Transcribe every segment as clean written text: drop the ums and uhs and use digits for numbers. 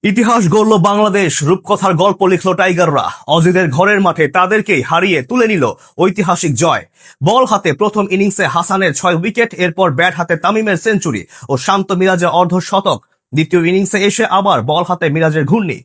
ইতিহাস গড়ল বাংলাদেশ, রূপকথার গল্প লিখল টাইগাররা। অজিদের ঘরের মাঠে তাদেরকেই হারিয়ে তুলে নিল ঐতিহাসিক জয়। বল হাতে প্রথম ইনিংসে হাসানের 6 উইকেট, এরপর ব্যাট হাতে তামিমের সেঞ্চুরি ও শান্ত মিরাজের অর্ধশতক। দ্বিতীয় ইনিংসে এসে আবার বল হাতে মিরাজের ঘূর্ণি।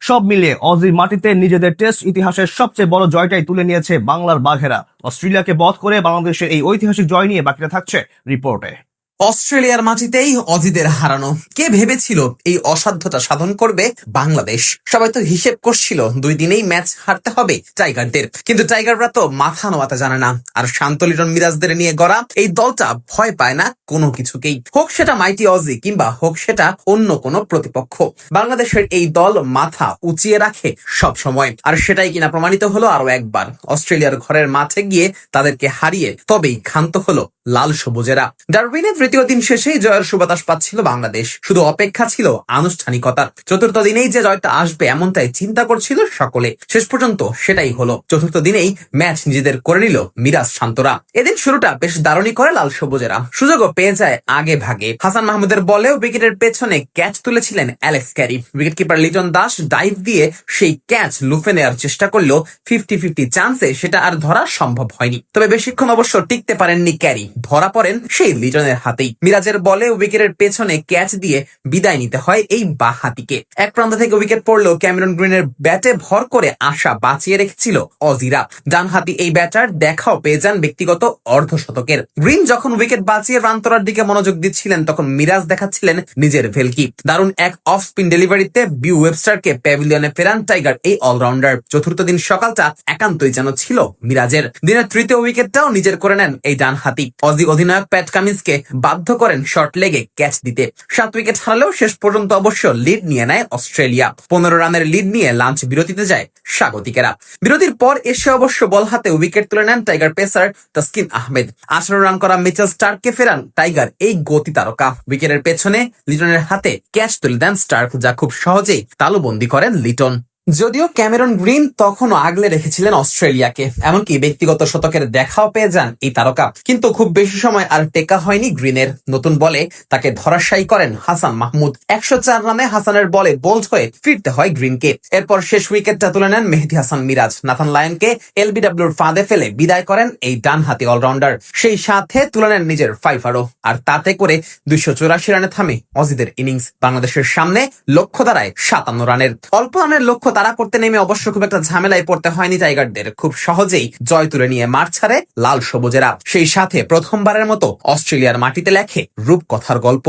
সব মিলিয়ে অজির মাটিতে নিজেদের টেস্ট ইতিহাসের সবচেয়ে বড় জয়টাই তুলে নিয়েছে বাংলার বাঘেরা। অস্ট্রেলিয়াকে বধ করে বাংলাদেশের এই ঐতিহাসিক জয় নিয়ে বাকিটা থাকছে রিপোর্টে। অস্ট্রেলিয়ার মাটিতেই অজিদের হারানো। কে ভেবেছিল এই অসাধ্যটা সাধন করবে বাংলাদেশ? সবাই তো হিসেব করছিল 2 দিনেই ম্যাচ হারতে হবে টাইগারদের, কিন্তু টাইগাররা তো মাথা নোয়াতে জানে না। আর শান্ত লিটন মিরাজদের নিয়ে গড়া এই দলটা ভয় পায় না কোনো কিছুকেই, হোক সেটা মাইটি অজি কিংবা হোক সেটা অন্য কোনো প্রতিপক্ষ। বাংলাদেশের এই দল মাথা উঁচিয়ে রাখে সব সময়, আর সেটাই কিনা প্রমাণিত হলো আরো একবার। অস্ট্রেলিয়ার ঘরের মাঠে গিয়ে তাদেরকে হারিয়ে তবেই ক্ষান্ত হলো লাল সবুজেরা। ডারউইনের তৃতীয় দিন শেষেই জয়ের সুবাতাস পাচ্ছিল বাংলাদেশ, শুধু অপেক্ষা ছিল আনুষ্ঠানিকতার। চতুর্থ দিনেই যে জয়টা আসবে এমনটাই চিন্তা করছিল সকলে, শেষ পর্যন্ত সেটাই হলো। চতুর্থ দিনেই ম্যাচ নিজেদের করে নিল মিরাজ শান্তরা। এদিন শুরুটা বেশ দারুণই করে লাল সবুজেরা, সুযোগও পেয়ে যায় আগে ভাগে। হাসান মাহমুদের বলেও উইকেটের পেছনে ক্যাচ তুলেছিলেন Alex Carey. Wicket keeper Liton Das dive দিয়ে সেই ক্যাচ লুফে নেওয়ার চেষ্টা করলেও 50-50 চান্সে সেটা আর ধরা সম্ভব হয়নি। তবে বেশিক্ষণ অবশ্য টিকতে পারেননি ক্যারি, ধরা পড়েন সেই লিটনের হাতেই। মিরাজের বলে উইকেটের পেছনে ক্যাচ দিয়ে বিদায় নিতে হয় এই বাঁহাতিকে। এক প্রান্ত থেকে উইকেট পড়লেও ক্যামেরন গ্রিনের ব্যাটে ভর করে আশা বাঁচিয়ে রেখেছিল অজিরা। ডানহাতি এই ব্যাটার দেখাও পেয়ে যান ব্যক্তিগত অর্ধশতকের। গ্রিন যখন উইকেট বাঁচিয়ে রান তোলার দিকে মনোযোগ দিচ্ছিলেন, তখন মিরাজ দেখাচ্ছিলেন নিজের ভেলকি। দারুণ এক অফ স্পিন ডেলিভারিতে বিউ ওয়েবস্টারকে প্যাভিলিয়নে ফেরান টাইগার এই অলরাউন্ডার। চতুর্থ দিন সকালটা একান্তই যেন ছিল মিরাজের। দিনের তৃতীয় উইকেটটাও নিজের করে নেন এই ডানহাতি। অজি অধিনায়ক প্যাট কামিন্সকে বাধ্য করেন শর্ট লেগে ক্যাচ দিতে। 7 উইকেট হারালেও শেষ পর্যন্ত অবশ্য লিড নিয়ে নেয় অস্ট্রেলিয়া। 15 রানের লিড নিয়ে লাঞ্চ বিরতিতে যায় স্বাগতিকেরা। বিরতির পর এসে অবশ্য বল হাতে উইকেট তুলে নেন tiger pacer Taskin Ahmed. 18 run করা মিচেল স্টার্ককে ফেরান টাইগার এই গতি তারকা। উইকেটের পেছনে লিটনের হাতে ক্যাচ তুলে দেন স্টার্ক, যা খুব সহজেই তালুবন্দী করেন লিটন। যদিও ক্যামেরন গ্রিন তখনও আগলে রেখেছিলেন অস্ট্রেলিয়াকে, এমনকি ব্যক্তিগত শতকের দেখাও পেয়ে যান এই তারকা, কিন্তু খুব বেশি সময় আর টেকা হয়নি গ্রিনের। নতুন বলে তাকে ধরাশায়ী করেন হাসান মাহমুদ। 104 রানে হাসানের বলে বোল্ড হয়ে ফিরতে হয় গ্রিনকে। এরপর শেষ উইকেটটা তুলে নেন মেহেদী হাসান মিরাজ। নাথান লায়নকে এলবিডব্লিউর ফাঁদে ফেলে বিদায় করেন এই ডানহাতি অলরাউন্ডার। সেই সাথে তুলে নেন নিজের ফাইফারও, আর তাতে করে 284 রানে থামে অজিদের ইনিংস। বাংলাদেশের সামনে লক্ষ্য দাঁড়ায় 57 রানের। অল্প রানের লক্ষ্য তারা করতে নেমে অবশ্য খুব একটা ঝামেলায় পড়তে হয়নি টাইগারদের। খুব সহজেই জয় তুলে নিয়ে মাঠ ছাড়ে লাল সবুজেরা। সেই সাথে প্রথমবারের মতো অস্ট্রেলিয়ার মাটিতে লেখে রূপকথার গল্প।